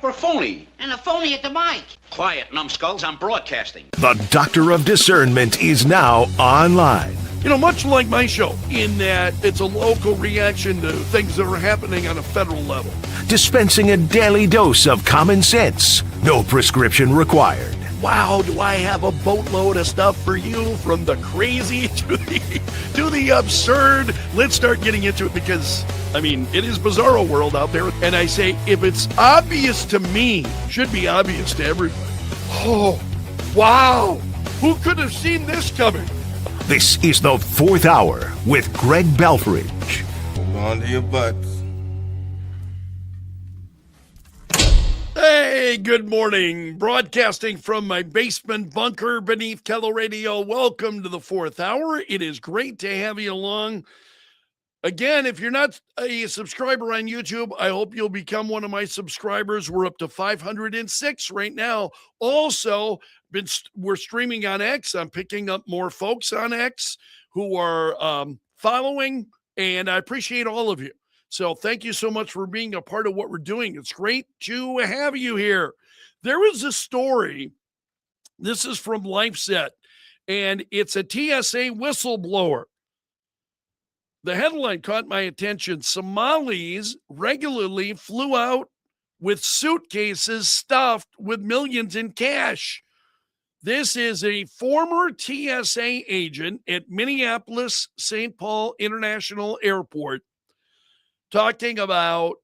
for a phony. And a phony at the mic. Quiet, numbskulls, I'm broadcasting. The Doctor of Discernment is now online. You know, much like my show, in that it's a local reaction to things that are happening on a federal level. Dispensing a daily dose of common sense. No prescription required. Wow, do I have a boatload of stuff for you, from the crazy to the absurd. Let's start getting into it because, I mean, it is bizarro world out there. And I say, if it's obvious to me, it should be obvious to everybody. Oh, wow. Who could have seen this coming? This is the Fourth Hour with Greg Belfrage. Hold on to your butts. Hey, good morning. Broadcasting from my basement bunker beneath Keller Radio. Welcome to the Fourth Hour. It is great to have you along. Again, if you're not a subscriber on YouTube, I hope you'll become one of my subscribers. We're up to 506 right now. Also, we're streaming on X. I'm picking up more folks on X who are following, and I appreciate all of you. So thank you so much for being a part of what we're doing. It's great to have you here. There was a story. This is from LifeSet, and it's a TSA whistleblower. The headline caught my attention. Somalis regularly flew out with suitcases stuffed with millions in cash. This is a former TSA agent at Minneapolis St. Paul International Airport talking about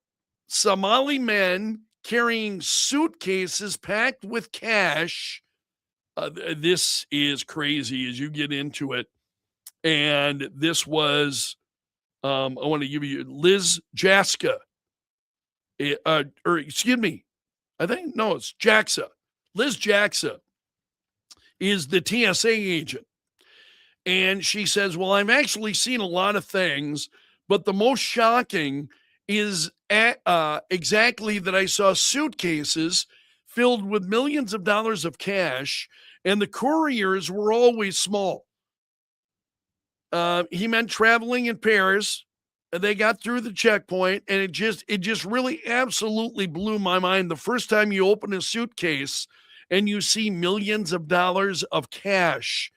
Somali men carrying suitcases packed with cash. This is crazy as you get into it. And this was, I want to give you Liz Jaska. Excuse me. It's Jaxa. Liz Jaxa is the TSA agent. And she says, well, I've actually seen a lot of things, but the most shocking is exactly that I saw suitcases filled with millions of dollars of cash, and the couriers were always small. He meant traveling in pairs, and they got through the checkpoint, and it just really absolutely blew my mind. The first time you open a suitcase and you see millions of dollars of cash.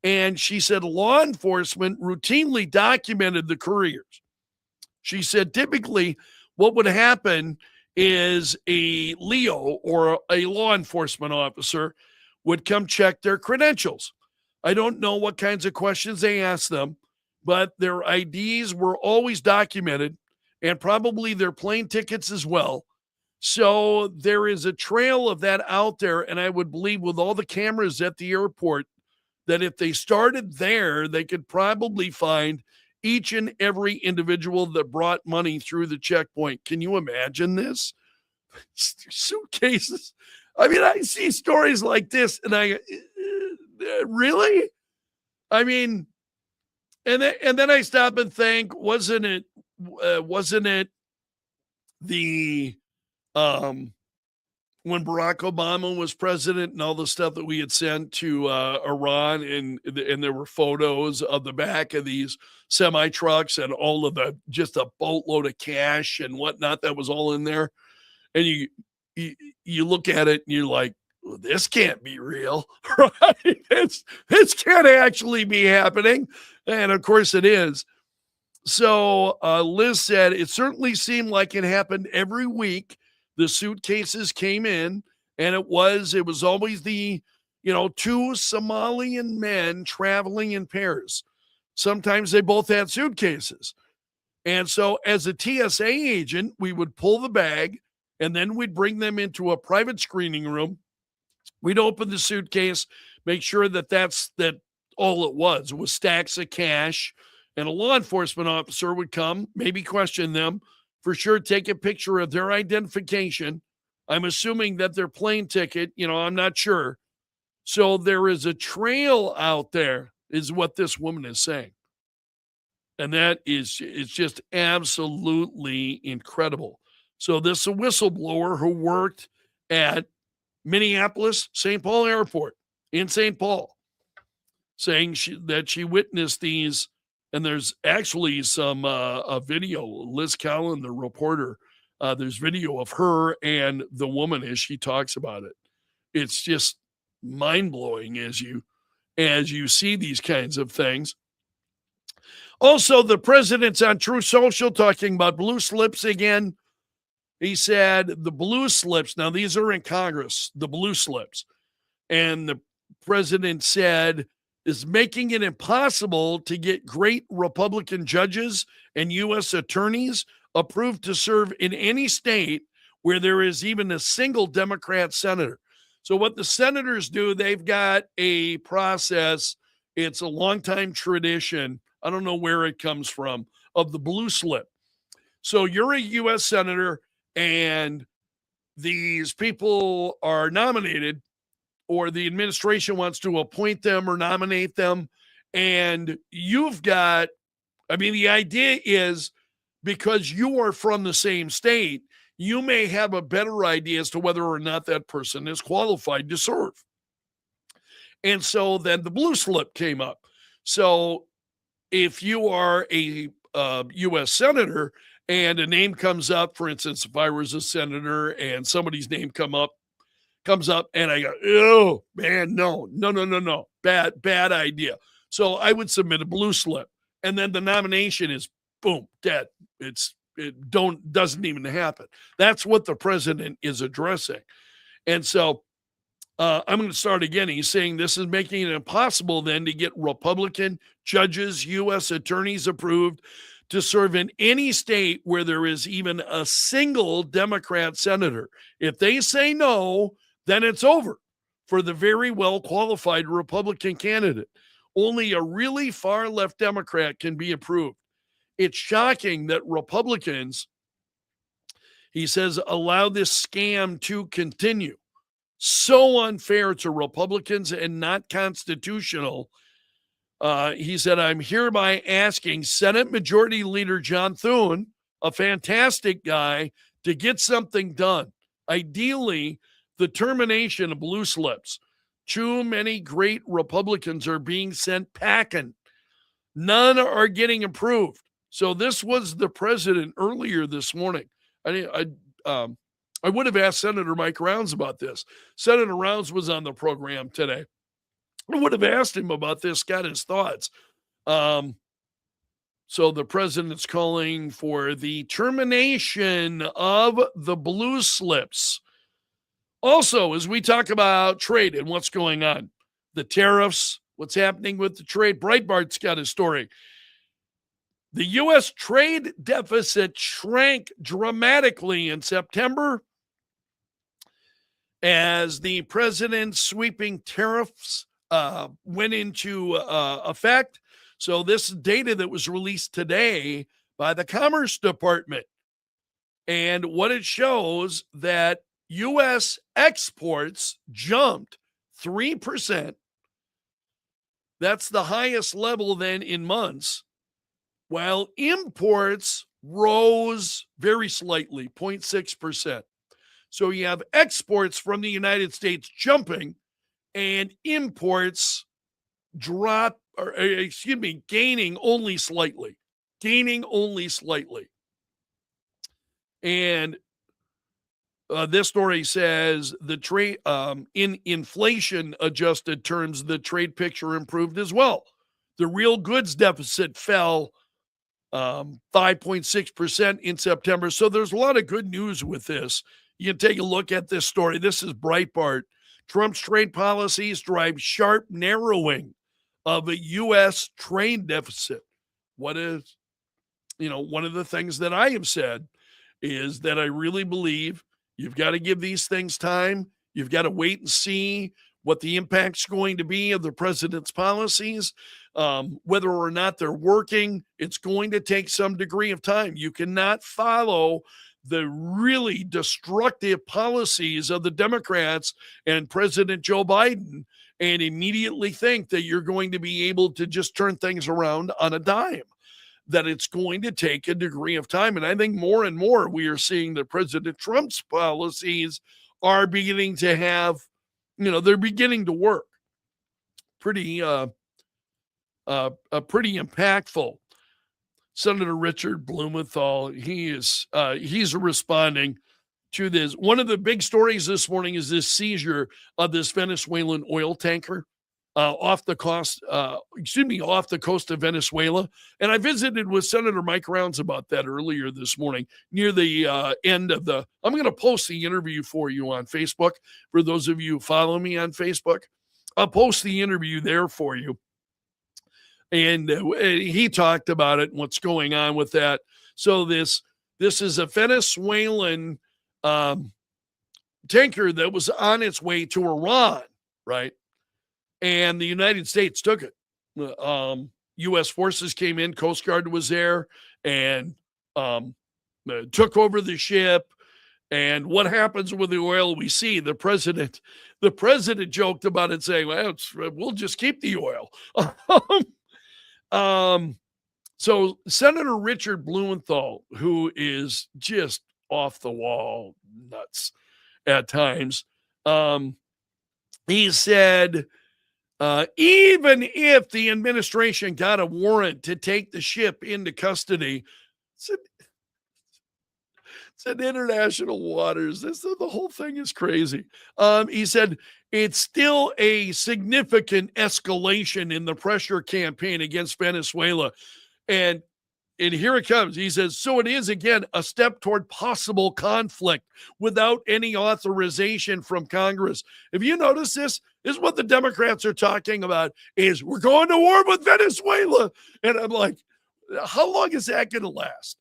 And she said law enforcement routinely documented the couriers. She said typically what would happen is a Leo or a law enforcement officer would come check their credentials. I don't know what kinds of questions they asked them, but their IDs were always documented and probably their plane tickets as well. So there is a trail of that out there. And I would believe with all the cameras at the airport that if they started there, they could probably find each and every individual that brought money through the checkpoint. Can you imagine this? Suitcases. I mean, I see stories like this and I really? I mean, and then I stop and think, wasn't it the when Barack Obama was president and all the stuff that we had sent to Iran and there were photos of the back of these semi trucks and all of just a boatload of cash and whatnot that was all in there. And you look at it and you're like, well, this can't be real, right? This can't actually be happening. And of course it is. So Liz said it certainly seemed like it happened every week. The suitcases came in, and it was always the, two Somalian men traveling in pairs. Sometimes they both had suitcases. And so as a TSA agent, we would pull the bag, and then we'd bring them into a private screening room. We'd open the suitcase, make sure that's all it was. It was stacks of cash, and a law enforcement officer would come, maybe question them, for sure take a picture of their identification. I'm assuming that their plane ticket, I'm not sure. So there is a trail out there, is what this woman is saying. And it's just absolutely incredible. So this is a whistleblower who worked at Minneapolis St. Paul Airport in St. Paul, saying that she witnessed these. And there's actually some a video. Liz Collin, the reporter, There's video of her and the woman as she talks about it. It's just mind-blowing as you see these kinds of things. Also, the president's on True Social talking about blue slips again. He said the blue slips, now these are in Congress, the blue slips. And the president said is making it impossible to get great Republican judges and U.S. attorneys approved to serve in any state where there is even a single Democrat senator. So what the senators do, they've got a process. It's a longtime tradition. I don't know where it comes from, of the blue slip. So you're a U.S. senator and these people are nominated, or the administration wants to appoint them or nominate them. And you've got, the idea is because you are from the same state, you may have a better idea as to whether or not that person is qualified to serve. And so then the blue slip came up. So if you are a U.S. senator and a name comes up, for instance, if I was a senator and somebody's name comes up and I go, oh, man, no, bad idea. So I would submit a blue slip. And then the nomination is, boom, dead. Doesn't even happen. That's what the president is addressing. And so I'm going to start again. He's saying this is making it impossible then to get Republican judges, U.S. attorneys approved to serve in any state where there is even a single Democrat senator. If they say no, then it's over for the very well qualified Republican candidate. Only a really far left Democrat can be approved. It's shocking that Republicans, he says, allow this scam to continue. So unfair to Republicans and not constitutional. He said, I'm hereby asking Senate Majority Leader John Thune, a fantastic guy, to get something done. Ideally, the termination of blue slips. Too many great Republicans are being sent packing. None are getting approved. So this was the president earlier this morning. I would have asked Senator Mike Rounds about this. Senator Rounds was on the program today. I would have asked him about this, got his thoughts. So the president's calling for the termination of the blue slips. Also, as we talk about trade and what's going on, the tariffs, what's happening with the trade, Breitbart's got a story. The U.S. trade deficit shrank dramatically in September as the president's sweeping tariffs went into effect. So this data that was released today by the Commerce Department. And what it shows that U.S. exports jumped 3%. That's the highest level then in months. While imports rose very slightly, 0.6%. So you have exports from the United States jumping and imports gaining only slightly. And this story says the trade in inflation adjusted terms, the trade picture improved as well. The real goods deficit fell 5.6% in September. So there's a lot of good news with this. You can take a look at this story. This is Breitbart. Trump's trade policies drive sharp narrowing of a U.S. trade deficit. One of the things that I have said is that I really believe you've got to give these things time. You've got to wait and see what the impact's going to be of the president's policies. Whether or not they're working, it's going to take some degree of time. You cannot follow the really destructive policies of the Democrats and President Joe Biden and immediately think that you're going to be able to just turn things around on a dime, that it's going to take a degree of time. And I think more and more we are seeing that President Trump's policies are beginning to have, they're beginning to work. Pretty impactful. Senator Richard Blumenthal, he's responding to this. One of the big stories this morning is this seizure of this Venezuelan oil tanker off the coast of Venezuela. And I visited with Senator Mike Rounds about that earlier this morning near the end of I'm going to post the interview for you on Facebook. For those of you who follow me on Facebook, I'll post the interview there for you. And he talked about it and what's going on with that. So this is a Venezuelan tanker that was on its way to Iran, right? And the United States took it. U.S. forces came in, Coast Guard was there, and took over the ship. And what happens with the oil? We see the president joked about it, saying, "Well, we'll just keep the oil." So Senator Richard Blumenthal, who is just off the wall nuts at times, he said, even if the administration got a warrant to take the ship into custody, it's in international waters. The whole thing is crazy. He said it's still a significant escalation in the pressure campaign against Venezuela. And here it comes. He says, so it is, again, a step toward possible conflict without any authorization from Congress. If you notice this is what the Democrats are talking about, is we're going to war with Venezuela. And I'm like, how long is that going to last?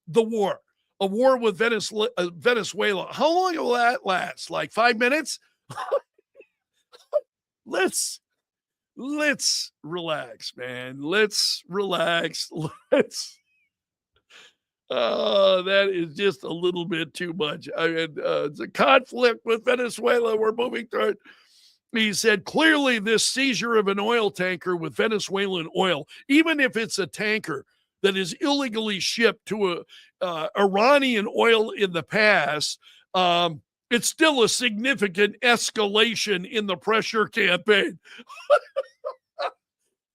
The war. A war with Venezuela. How long will that last? Like 5 minutes? Let's relax, man. Let's relax. That is just a little bit too much. I mean, it's a conflict with Venezuela. We're moving toward. He said, clearly this seizure of an oil tanker with Venezuelan oil, even if it's a tanker that is illegally shipped to Iranian oil in the past, it's still a significant escalation in the pressure campaign.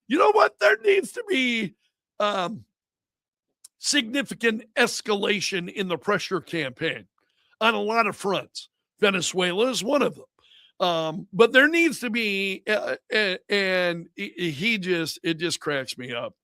You know what? There needs to be significant escalation in the pressure campaign on a lot of fronts. Venezuela is one of them. But there needs to be, and it just cracks me up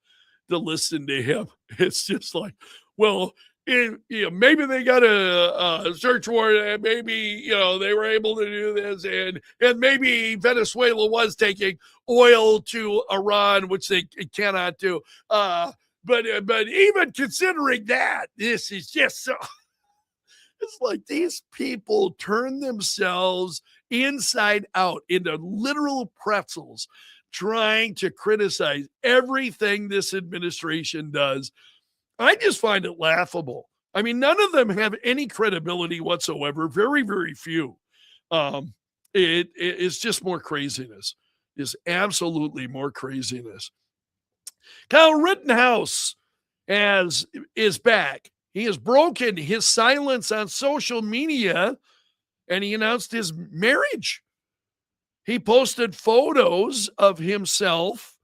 to listen to him. It's just like, well, maybe they got a search warrant, and maybe they were able to do this, and maybe Venezuela was taking oil to Iran, which they cannot do. But even considering that, this is just so. It's like these people turn themselves inside out into literal pretzels, trying to criticize everything this administration does. I just find it laughable. I mean, none of them have any credibility whatsoever. Very, very few. It's just more craziness. It's absolutely more craziness. Kyle Rittenhouse is back. He has broken his silence on social media, and he announced his marriage. He posted photos of himself,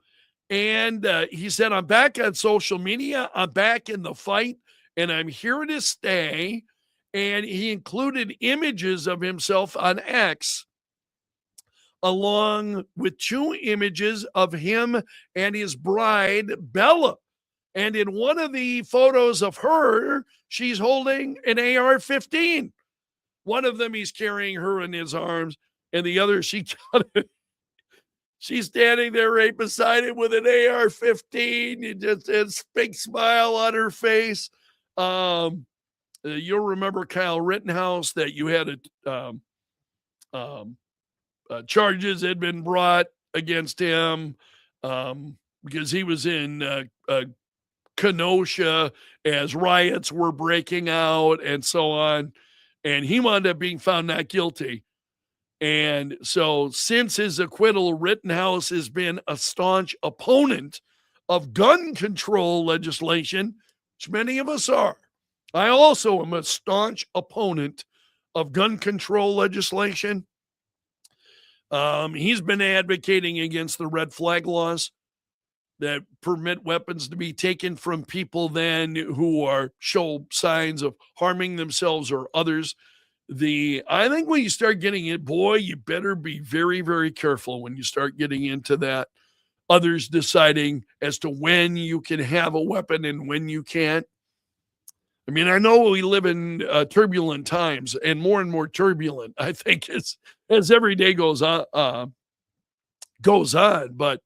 and he said, I'm back on social media. I'm back in the fight, and I'm here to stay. And he included images of himself on X, along with 2 images of him and his bride, Bella. And in one of the photos of her, she's holding an AR-15. One of them, he's carrying her in his arms, and the other, she's standing there right beside him with an AR-15. You just has a big smile on her face. You'll remember Kyle Rittenhouse, that you had charges had been brought against him because he was in Kenosha as riots were breaking out and so on. And he wound up being found not guilty. And so since his acquittal, Rittenhouse has been a staunch opponent of gun control legislation, which many of us are. I also am a staunch opponent of gun control legislation. He's been advocating against the red flag laws. that permit weapons to be taken from people then who show signs of harming themselves or others. I think when you start getting it, boy, you better be very, very careful when you start getting into that. Others deciding as to when you can have a weapon and when you can't. I mean, I know we live in turbulent times, and more turbulent, I think, as every day goes on. But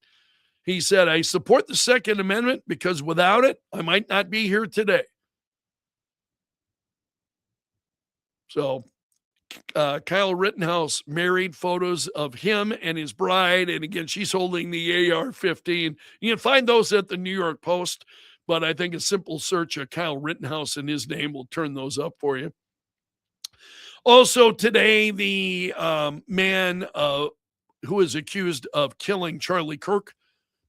he said, I support the Second Amendment because without it, I might not be here today. So Kyle Rittenhouse married, photos of him and his bride. And again, she's holding the AR-15. You can find those at the New York Post, but I think a simple search of Kyle Rittenhouse and his name will turn those up for you. Also today, the man who is accused of killing Charlie Kirk,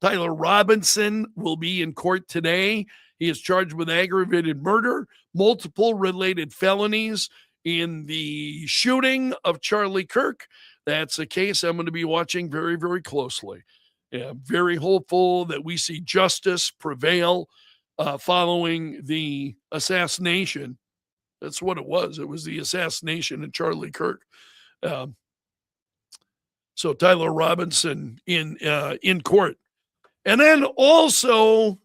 Tyler Robinson, will be in court today. He is charged with aggravated murder, multiple related felonies in the shooting of Charlie Kirk. That's a case I'm going to be watching very, very closely. Yeah, very hopeful that we see justice prevail following the assassination. That's what it was. It was the assassination of Charlie Kirk. So Tyler Robinson in court. And then also,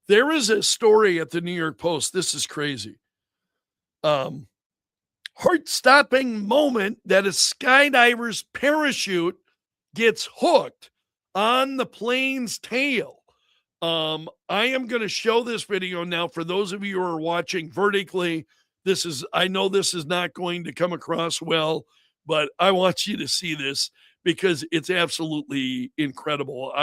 there is a story at the New York Post. This is crazy. Heart-stopping moment that a skydiver's parachute gets hooked on the plane's tail. I am going to show this video now for those of you who are watching vertically. I know this is not going to come across well, but I want you to see this because it's absolutely incredible.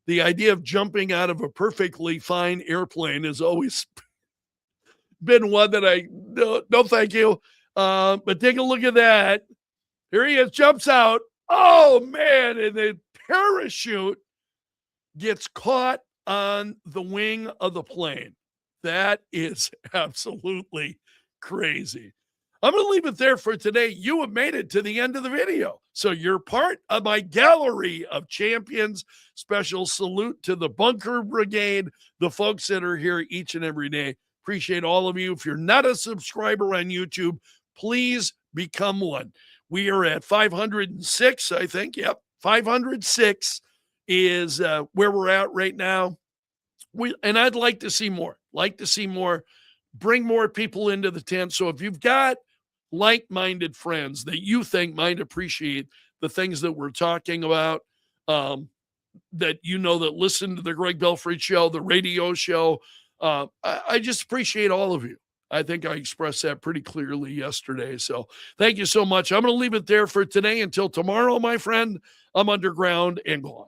The idea of jumping out of a perfectly fine airplane has always been one that no, thank you. But take a look at that. Here he is, jumps out. Oh, man. And the parachute gets caught on the wing of the plane. That is absolutely crazy. I'm going to leave it there for today. You have made it to the end of the video. So you're part of my gallery of champions. Special salute to the Bunker Brigade, the folks that are here each and every day. Appreciate all of you. If you're not a subscriber on YouTube, please become one. We are at 506, I think. Yep, 506 is where we're at right now. And I'd like to see more. Bring more people into the tent. So if you've got like-minded friends that you think might appreciate the things that we're talking about, that that listen to the Greg Belfrage Show, the radio show, I just appreciate all of you. I think I expressed that pretty clearly yesterday. So thank you so much. I'm going to leave it there for today. Until tomorrow, my friend, I'm underground and gone.